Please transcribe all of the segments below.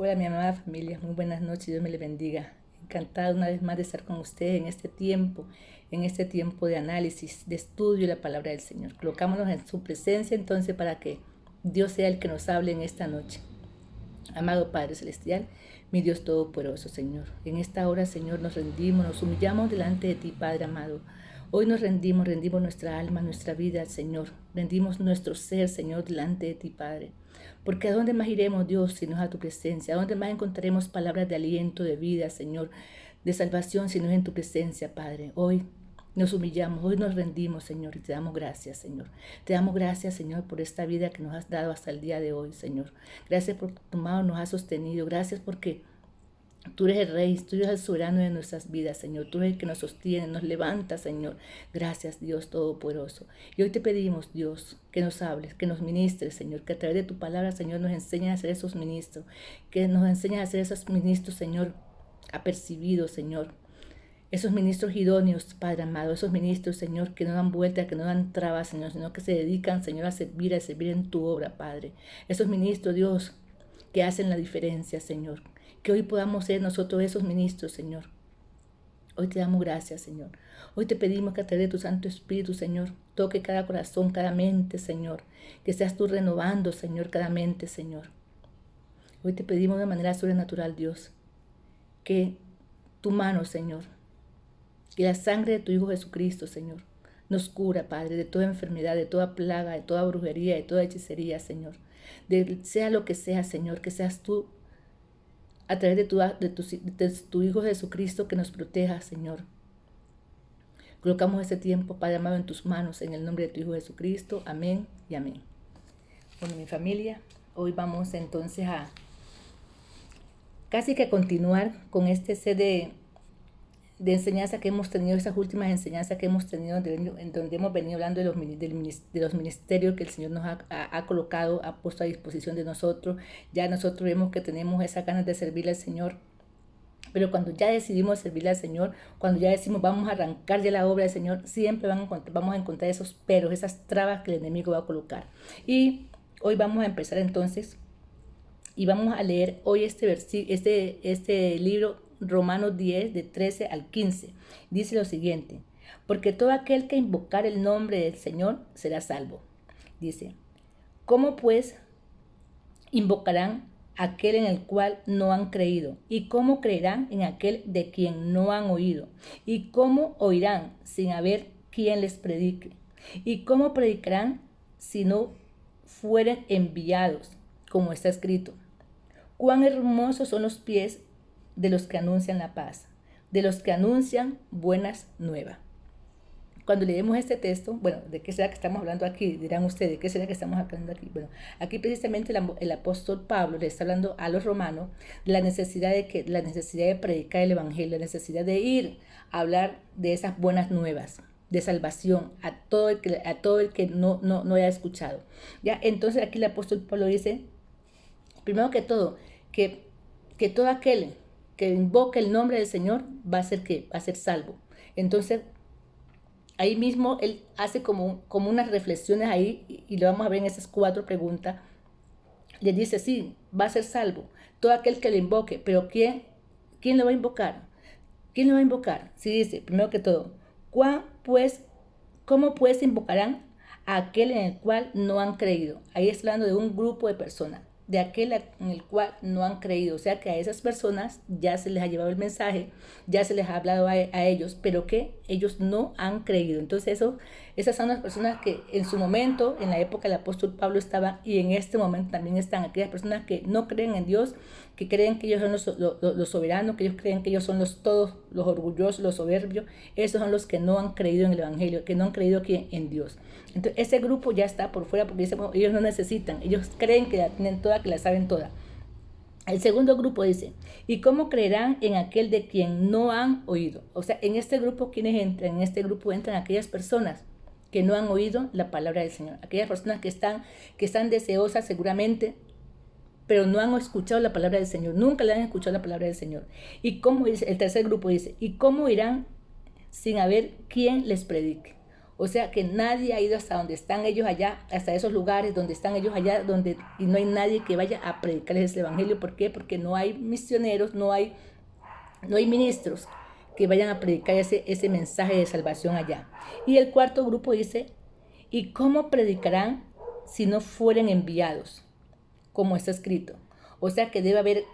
Hola mi amada familia, muy buenas noches, Dios me les bendiga. Encantada una vez más de estar con ustedes en este tiempo de análisis, de estudio de la palabra del Señor. Colocámonos en su presencia entonces para que Dios sea el que nos hable en esta noche. Amado Padre Celestial, mi Dios Todopoderoso, Señor. En esta hora, Señor, nos rendimos, nos humillamos delante de ti, Padre amado. Hoy nos rendimos nuestra alma, nuestra vida, Señor. Rendimos nuestro ser, Señor, delante de ti, Padre. Porque ¿a dónde más iremos, Dios, si no es a tu presencia? ¿A dónde más encontraremos palabras de aliento, de vida, Señor, de salvación, si no es en tu presencia, Padre? Hoy nos humillamos, hoy nos rendimos, Señor, y te damos gracias, Señor. Te damos gracias, Señor, por esta vida que nos has dado hasta el día de hoy, Señor. Gracias porque tu mano nos ha sostenido. Gracias porque tú eres el Rey, tú eres el soberano de nuestras vidas, Señor. Tú eres el que nos sostiene, nos levanta, Señor. Gracias, Dios Todopoderoso. Y hoy te pedimos, Dios, que nos hables, que nos ministres, Señor. Que a través de tu palabra, Señor, nos enseñes a ser esos ministros. Que nos enseñes a ser esos ministros, Señor, apercibidos, Señor. Esos ministros idóneos, Padre amado, esos ministros, Señor, que no dan vuelta, que no dan trabas, Señor, sino que se dedican, Señor, a servir en tu obra, Padre. Esos ministros, Dios, que hacen la diferencia, Señor. Que hoy podamos ser nosotros esos ministros, Señor. Hoy te damos gracias, Señor. Hoy te pedimos que a través de tu Santo Espíritu, Señor, toque cada corazón, cada mente, Señor. Que seas tú renovando, Señor, cada mente, Señor. Hoy te pedimos de manera sobrenatural, Dios, que tu mano, Señor, que la sangre de tu Hijo Jesucristo, Señor, nos cura, Padre, de toda enfermedad, de toda plaga, de toda brujería, de toda hechicería, Señor. Sea lo que sea, Señor, que seas tú a través de tu Hijo Jesucristo que nos proteja, Señor. Colocamos este tiempo, Padre amado, en tus manos, en el nombre de tu Hijo Jesucristo. Amén y amén. Bueno, mi familia, hoy vamos entonces a casi que a continuar con este set de enseñanza que hemos tenido, esas últimas enseñanzas que hemos tenido, en donde hemos venido hablando de los ministerios que el Señor nos ha colocado, ha puesto a disposición de nosotros. Ya nosotros vemos que tenemos esas ganas de servirle al Señor. Pero cuando ya decidimos servirle al Señor, cuando ya decimos vamos a arrancar de la obra del Señor, siempre vamos a encontrar esos peros, esas trabas que el enemigo va a colocar. Y hoy vamos a empezar entonces y vamos a leer hoy este libro Romanos 10, de 13 al 15. Dice lo siguiente: porque todo aquel que invocar el nombre del Señor será salvo. Dice: ¿cómo pues invocarán aquel en el cual no han creído? ¿Y cómo creerán en aquel de quien no han oído? ¿Y cómo oirán sin haber quien les predique? ¿Y cómo predicarán si no fueren enviados? Como está escrito: cuán hermosos son los pies de los que anuncian la paz, de los que anuncian buenas nuevas. Cuando leemos este texto, bueno, ¿de qué será que estamos hablando aquí? Dirán ustedes, ¿de qué será que estamos hablando aquí? Bueno, aquí precisamente el apóstol Pablo le está hablando a los romanos de la necesidad de predicar el evangelio, la necesidad de ir a hablar de esas buenas nuevas de salvación a todo el que no haya escuchado. Ya, entonces aquí el apóstol Pablo dice, primero que todo, que todo aquel que invoque el nombre del Señor va a ser salvo. Entonces, ahí mismo él hace como unas reflexiones ahí y lo vamos a ver en esas 4 preguntas. Le dice, sí, va a ser salvo todo aquel que lo invoque, pero ¿quién lo va a invocar? ¿Quién lo va a invocar? Sí, dice, primero que todo, ¿cómo pues invocarán a aquel en el cual no han creído? Ahí está hablando de un grupo de personas, de aquel en el cual no han creído. O sea que a esas personas ya se les ha llevado el mensaje, ya se les ha hablado a ellos, pero que ellos no han creído. Entonces esas son las personas que en su momento, en la época del apóstol Pablo estaban, y en este momento también están aquellas personas que no creen en Dios, que creen que ellos son los soberanos, que ellos creen que ellos son todos los orgullosos, los soberbios. Esos son los que no han creído en el evangelio, que no han creído aquí en Dios. Entonces ese grupo ya está por fuera porque dicen, bueno, ellos no necesitan, ellos creen que la tienen toda, que la saben toda. El segundo grupo dice, ¿y cómo creerán en aquel de quien no han oído? O sea, en este grupo, ¿quiénes entran? En este grupo entran aquellas personas que no han oído la palabra del Señor, aquellas personas que están deseosas seguramente, pero no han escuchado la palabra del Señor, nunca le han escuchado la palabra del Señor. Y cómo dice, el tercer grupo dice, ¿y cómo irán sin haber quien les predique? O sea que nadie ha ido hasta donde están ellos allá, hasta esos lugares donde están ellos allá, y no hay nadie que vaya a predicarles el evangelio. ¿Por qué? Porque no hay misioneros, no hay ministros que vayan a predicar ese mensaje de salvación allá. Y el cuarto grupo dice, ¿y cómo predicarán si no fueren enviados? Como está escrito. O sea que debe haber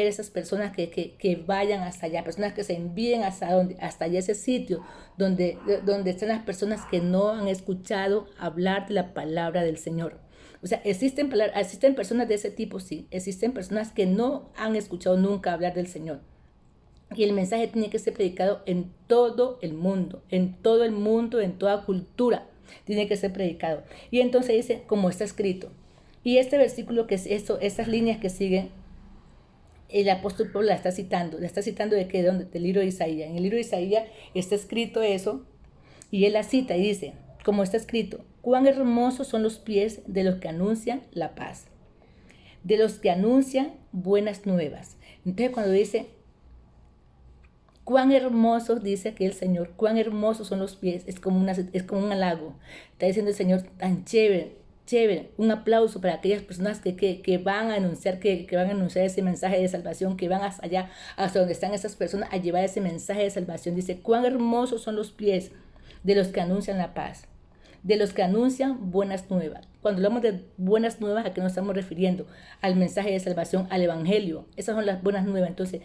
esas personas que vayan hasta allá, personas que se envíen hasta allá, ese sitio donde están las personas que no han escuchado hablar de la palabra del Señor. O sea, existen personas de ese tipo, sí. Existen personas que no han escuchado nunca hablar del Señor. Y el mensaje tiene que ser predicado en todo el mundo, en toda cultura. Tiene que ser predicado. Y entonces dice, como está escrito. Y este versículo, que es estas líneas que siguen, el apóstol Pablo la está citando de qué, del libro de Isaías. En el libro de Isaías está escrito eso, y él la cita y dice, como está escrito, cuán hermosos son los pies de los que anuncian la paz, de los que anuncian buenas nuevas. Entonces cuando dice, cuán hermosos, dice aquí el Señor, cuán hermosos son los pies, es como un halago. Está diciendo el Señor, tan chévere. Un aplauso para aquellas personas que van a anunciar, que van a anunciar ese mensaje de salvación, que van hasta allá, hasta donde están esas personas, a llevar ese mensaje de salvación. Dice, cuán hermosos son los pies de los que anuncian la paz, de los que anuncian buenas nuevas. Cuando hablamos de buenas nuevas, ¿a qué nos estamos refiriendo? Al mensaje de salvación, al evangelio. Esas son las buenas nuevas. Entonces,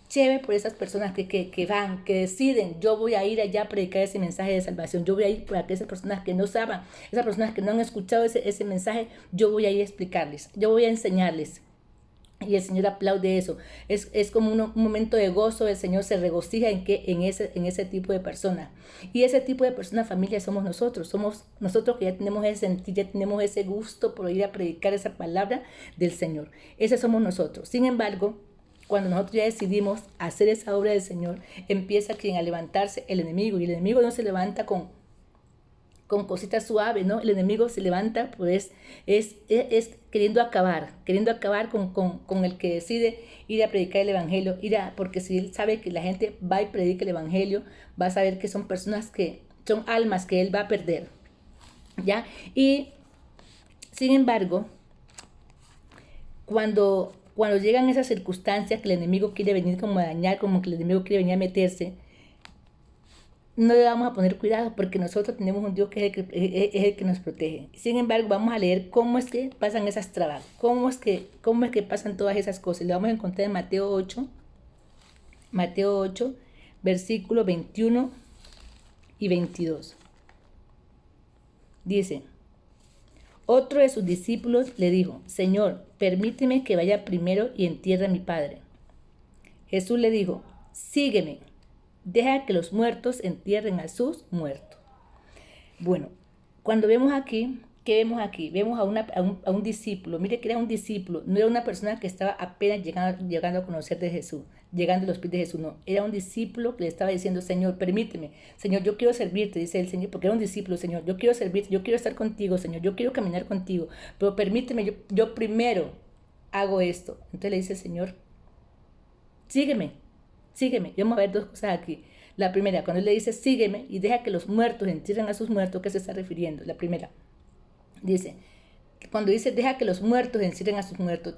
chévere por esas personas que van, que deciden, yo voy a ir allá a predicar ese mensaje de salvación, yo voy a ir por aquellas personas que no saben, esas personas que no han escuchado ese mensaje, yo voy a ir a explicarles, yo voy a enseñarles. Y el Señor aplaude eso. Es como un momento de gozo. El Señor se regocija en ese tipo de personas. Y ese tipo de personas, familia, somos nosotros. Somos nosotros que ya tenemos ese sentir, ya tenemos ese gusto por ir a predicar esa palabra del Señor. Ese somos nosotros. Sin embargo, cuando nosotros ya decidimos hacer esa obra del Señor, empieza a levantarse el enemigo. Y el enemigo no se levanta con cositas suaves, ¿no? El enemigo se levanta, pues, es queriendo acabar con el que decide ir a predicar el evangelio, porque si él sabe que la gente va y predica el evangelio, va a saber que son personas son almas que él va a perder, ¿ya? Y, sin embargo, cuando llegan esas circunstancias que el enemigo quiere venir como a dañar, como que el enemigo quiere venir a meterse, no le vamos a poner cuidado porque nosotros tenemos un Dios que es el que nos protege. Sin embargo, vamos a leer cómo es que pasan esas trabas, cómo es que pasan todas esas cosas. Lo vamos a encontrar en Mateo 8, versículos 21 y 22. Dice, otro de sus discípulos le dijo, Señor, permíteme que vaya primero y entierre a mi padre. Jesús le dijo, sígueme. Deja que los muertos entierren a sus muertos. Bueno, cuando vemos aquí, ¿qué vemos aquí? Vemos a un discípulo. Mire que era un discípulo. No era una persona que estaba apenas llegando a conocer de Jesús, llegando a los pies de Jesús. No, era un discípulo que le estaba diciendo, Señor, permíteme. Señor, yo quiero servirte, dice el Señor, porque era un discípulo. Señor, yo quiero servirte, yo quiero estar contigo, Señor, yo quiero caminar contigo. Pero permíteme, yo primero hago esto. Entonces le dice el Señor, sígueme. Y vamos a ver dos cosas aquí. La primera, cuando él le dice sígueme y deja que los muertos entierren a sus muertos, ¿qué se está refiriendo? La primera, dice, cuando dice deja que los muertos encierren a sus muertos,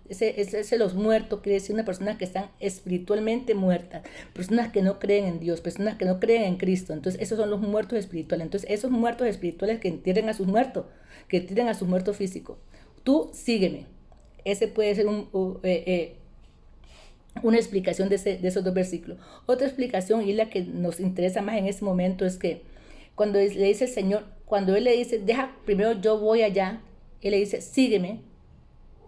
ese los muertos quiere decir una persona que están espiritualmente muertas, personas que no creen en Dios, personas que no creen en Cristo. Entonces esos son los muertos espirituales. Entonces esos muertos espirituales que entierren a sus muertos, que entierren a sus muertos físicos, tú sígueme. Ese puede ser una explicación de esos dos versículos. Otra explicación, y la que nos interesa más en este momento, es que cuando le dice el Señor, cuando Él le dice, deja, primero yo voy allá, Él le dice, sígueme,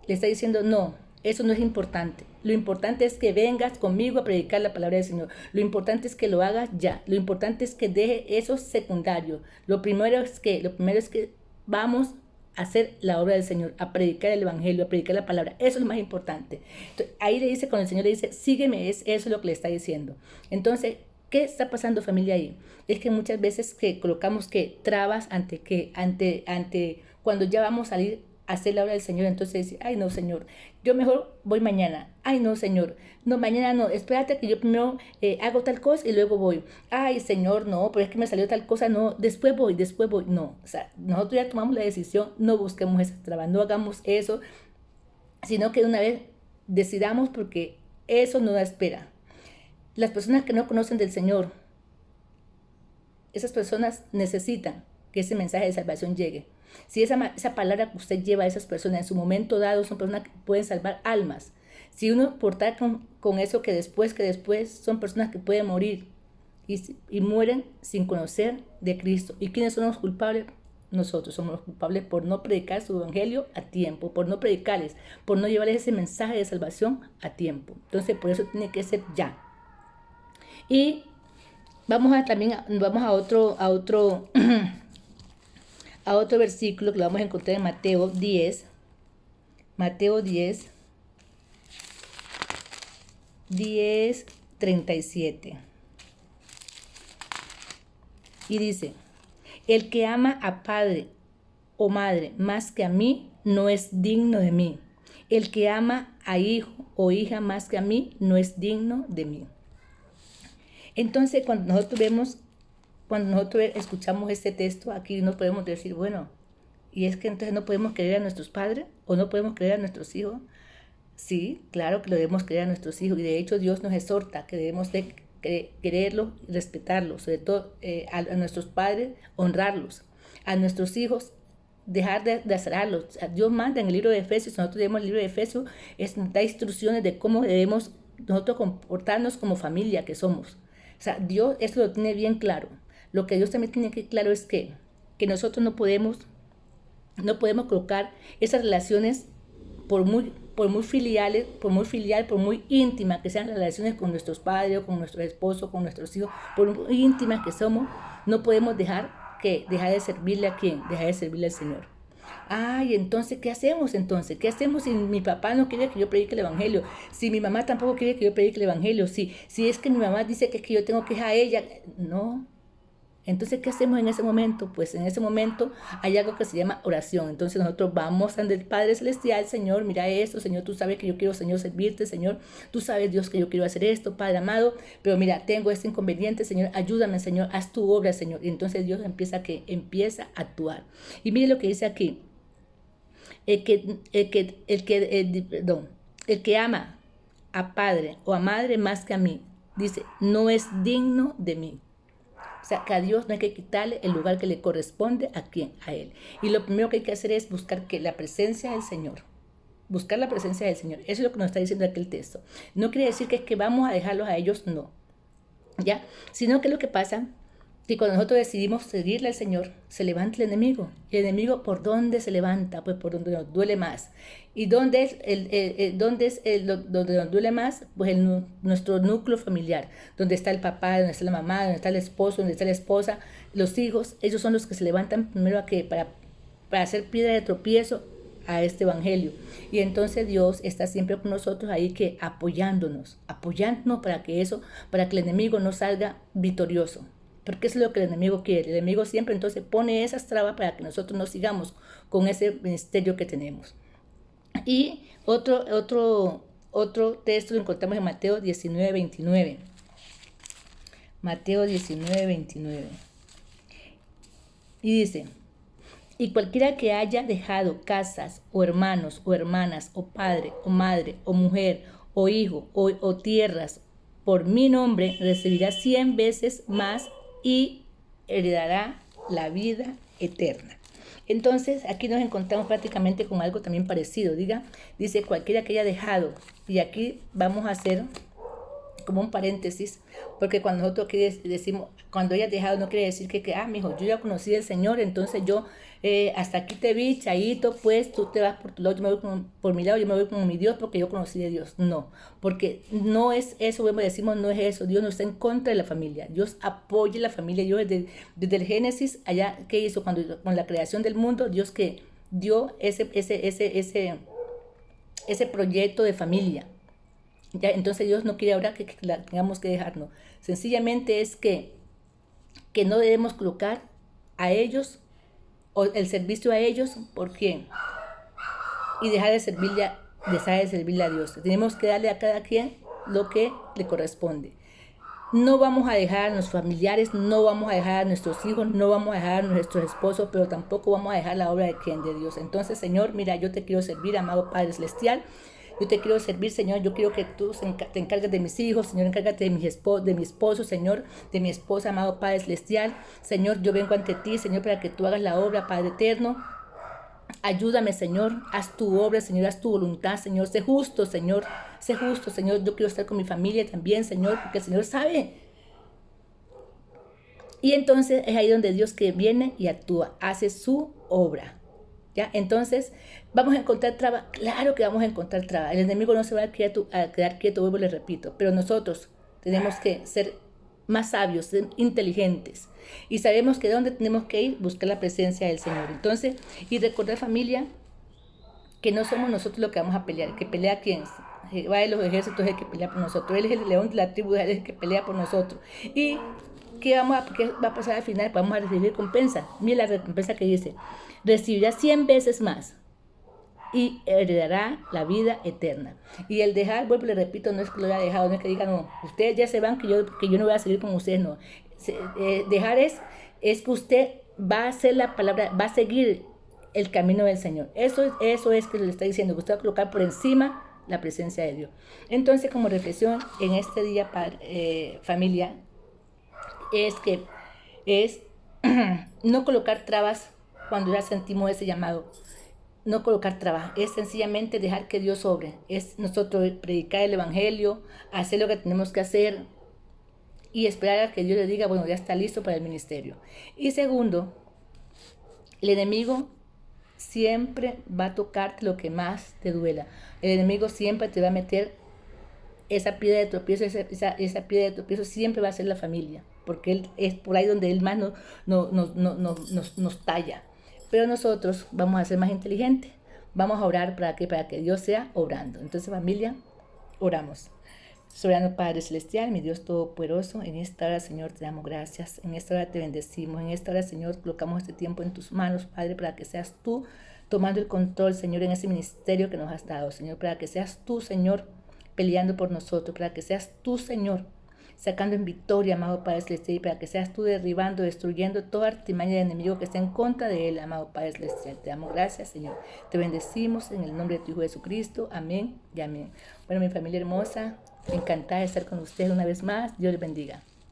le está diciendo, no, eso no es importante. Lo importante es que vengas conmigo a predicar la palabra del Señor. Lo importante es que lo hagas ya. Lo importante es que deje eso secundario. Lo primero es que vamos hacer la obra del Señor, a predicar el evangelio, a predicar la palabra. Eso es lo más importante. Entonces, ahí le dice, cuando el Señor le dice, sígueme, eso es lo que le está diciendo. Entonces, ¿qué está pasando, familia, ahí? Es que muchas veces que colocamos trabas ante cuando ya vamos a salir hacer la obra del Señor, entonces dice, ay no, Señor, yo mejor voy mañana. Ay no, Señor, no, mañana no, espérate que yo primero hago tal cosa y luego voy. Ay, Señor, no, pero es que me salió tal cosa, no, después voy, después voy. No, o sea, nosotros ya tomamos la decisión, no busquemos esa traba, no hagamos eso, sino que de una vez decidamos, porque eso no da espera. Las personas que no conocen del Señor, esas personas necesitan que ese mensaje de salvación llegue. Si esa palabra que usted lleva a esas personas en su momento dado son personas que pueden salvar almas. Si uno portar con eso que después son personas que pueden morir y mueren sin conocer de Cristo. ¿Y quiénes son los culpables? Nosotros somos los culpables por no predicar su evangelio a tiempo, por no predicarles, por no llevarles ese mensaje de salvación a tiempo. Entonces, por eso tiene que ser ya. Y vamos a otro a otro versículo que lo vamos a encontrar en Mateo 10, 37. Y dice, el que ama a padre o madre más que a mí, no es digno de mí. El que ama a hijo o hija más que a mí, no es digno de mí. Entonces, cuando nosotros escuchamos este texto, aquí nos podemos decir, bueno, y es que entonces no podemos creer a nuestros padres o no podemos creer a nuestros hijos. Sí, claro que lo debemos creer a nuestros hijos, y de hecho Dios nos exhorta que debemos de quererlos y respetarlos, sobre todo a nuestros padres, honrarlos, a nuestros hijos, dejar de azararlos. O sea, Dios manda en el libro de Efesios, nosotros leemos el libro de Efesios, da instrucciones de cómo debemos nosotros comportarnos como familia que somos. O sea, Dios eso lo tiene bien claro. Lo que Dios también tiene que claro es que nosotros no podemos colocar esas relaciones por muy filiales, por muy íntimas que sean las relaciones con nuestros padres, o con nuestros esposos, con nuestros hijos, por muy íntimas que somos, no podemos dejar de servirle a quién, dejar de servirle al Señor. Ay, entonces, ¿qué hacemos entonces? ¿Qué hacemos si mi papá no quiere que yo predique el evangelio? Si mi mamá tampoco quiere que yo predique el evangelio, si es que mi mamá dice que yo tengo que ir a ella. No. Entonces, ¿qué hacemos en ese momento? Pues en ese momento hay algo que se llama oración. Entonces nosotros vamos ante el Padre Celestial, Señor, mira esto, Señor, tú sabes que yo quiero, Señor, servirte, Señor, tú sabes, Dios, que yo quiero hacer esto, Padre amado, pero mira, tengo este inconveniente, Señor, ayúdame, Señor, haz tu obra, Señor. Y entonces Dios empieza a actuar. Y mire lo que dice aquí, el que ama a padre o a madre más que a mí, dice, no es digno de mí. O sea, que a Dios no hay que quitarle el lugar que le corresponde a quién, a Él. Y lo primero que hay que hacer es buscar la presencia del Señor. Buscar la presencia del Señor. Eso es lo que nos está diciendo aquí el texto. No quiere decir que vamos a dejarlos a ellos, no. ¿Ya? Sino que lo que pasa, que cuando nosotros decidimos seguirle al Señor, se levanta el enemigo. ¿Y el enemigo por dónde se levanta? Pues por donde nos duele más. ¿Y dónde donde nos duele más? Pues nuestro núcleo familiar, donde está el papá, donde está la mamá, donde está el esposo, donde está la esposa, los hijos. Ellos son los que se levantan primero para hacer piedra de tropiezo a este evangelio. Y entonces Dios está siempre con nosotros ahí, que apoyándonos para que el enemigo no salga victorioso. Porque eso es lo que el enemigo quiere. El enemigo siempre entonces pone esas trabas para que nosotros no sigamos con ese ministerio que tenemos. Y otro texto lo encontramos en Mateo 19, 29. Mateo 19, 29. Y dice, y cualquiera que haya dejado casas, o hermanos, o hermanas, o padre, o madre, o mujer, o hijo, o tierras, por mi nombre, recibirá 100 veces más y heredará la vida eterna. Entonces, aquí nos encontramos prácticamente con algo también parecido. Dice cualquiera que haya dejado. Y aquí vamos a hacer como un paréntesis, porque cuando nosotros decimos, cuando hayas dejado, no quiere decir mijo, yo ya conocí al Señor, entonces yo hasta aquí te vi, chaito, pues tú te vas por tu lado, yo me voy por mi lado, yo me voy con mi Dios porque yo conocí de Dios. No, porque no es eso, decimos, no es eso. Dios no está en contra de la familia, Dios apoya la familia. Dios desde el Génesis, allá, ¿qué hizo? Con la creación del mundo, Dios que dio ese proyecto de familia. Ya, entonces Dios no quiere ahora que la tengamos que dejarnos. Sencillamente es que no debemos colocar a ellos o el servicio a ellos. ¿Por qué? y dejar de servirle a Dios. Tenemos que darle a cada quien lo que le corresponde. No vamos a dejar a nuestros familiares, no vamos a dejar a nuestros hijos, no vamos a dejar a nuestros esposos, pero tampoco vamos a dejar la obra de quien, de Dios. Entonces, Señor, mira, yo te quiero servir, amado Padre Celestial. Yo te quiero servir, Señor. Yo quiero que tú te encargues de mis hijos, Señor. Encárgate de mi esposo, Señor, de mi esposa, amado Padre Celestial. Señor, yo vengo ante ti, Señor, para que tú hagas la obra, Padre eterno. Ayúdame, Señor, haz tu obra, Señor, haz tu voluntad, Señor, sé justo, Señor, yo quiero estar con mi familia también, Señor, porque el Señor sabe. Y entonces es ahí donde Dios que viene y actúa, hace su obra, ¿ya? Entonces, ¿vamos a encontrar trabas? Claro que vamos a encontrar trabas, el enemigo no se va a quedar quieto, vuelvo y le repito, pero nosotros tenemos que ser más sabios, inteligentes. Y sabemos que dónde tenemos que ir, buscar la presencia del Señor. Entonces, y recordar, familia, que no somos nosotros los que vamos a pelear. ¿Que pelea quién? Jehová de los ejércitos es el que pelea por nosotros. Él es el león de la tribu, él es el que pelea por nosotros. ¿Y qué va a pasar al final? Vamos a recibir recompensa. Mira la recompensa que dice: recibirá 100 veces más y heredará la vida eterna. Y el dejar, vuelvo y le repito, no es que lo haya dejado, no es que digan, no, ustedes ya se van, que yo no voy a seguir con ustedes, no. Dejar es que usted va a hacer la palabra, va a seguir el camino del Señor. Eso es que le está diciendo, que usted va a colocar por encima la presencia de Dios. Entonces, como reflexión en este día, familia, es no colocar trabas cuando ya sentimos ese llamado. No colocar trabas, es sencillamente dejar que Dios obre. Es nosotros predicar el evangelio, hacer lo que tenemos que hacer y esperar a que Dios le diga, bueno, ya está listo para el ministerio. Y segundo, el enemigo siempre va a tocarte lo que más te duela. El enemigo siempre te va a meter esa piedra de tropiezo, esa piedra de tropiezo siempre va a ser la familia, porque él es por ahí donde él más nos talla. Pero nosotros vamos a ser más inteligentes, vamos a orar para que Dios sea obrando. Entonces, familia, oramos. Soberano Padre Celestial, mi Dios Todopoderoso, en esta hora, Señor, te damos gracias, en esta hora te bendecimos, en esta hora, Señor, colocamos este tiempo en tus manos, Padre, para que seas tú tomando el control, Señor, en ese ministerio que nos has dado, Señor, para que seas tú, Señor, peleando por nosotros, para que seas tú, Señor, sacando en victoria, amado Padre Celestial, y para que seas tú derribando, destruyendo toda artimaña de enemigo que esté en contra de él, amado Padre Celestial. Te damos gracias, Señor. Te bendecimos en el nombre de tu Hijo Jesucristo. Amén y amén. Bueno, mi familia hermosa, encantada de estar con ustedes una vez más. Dios les bendiga.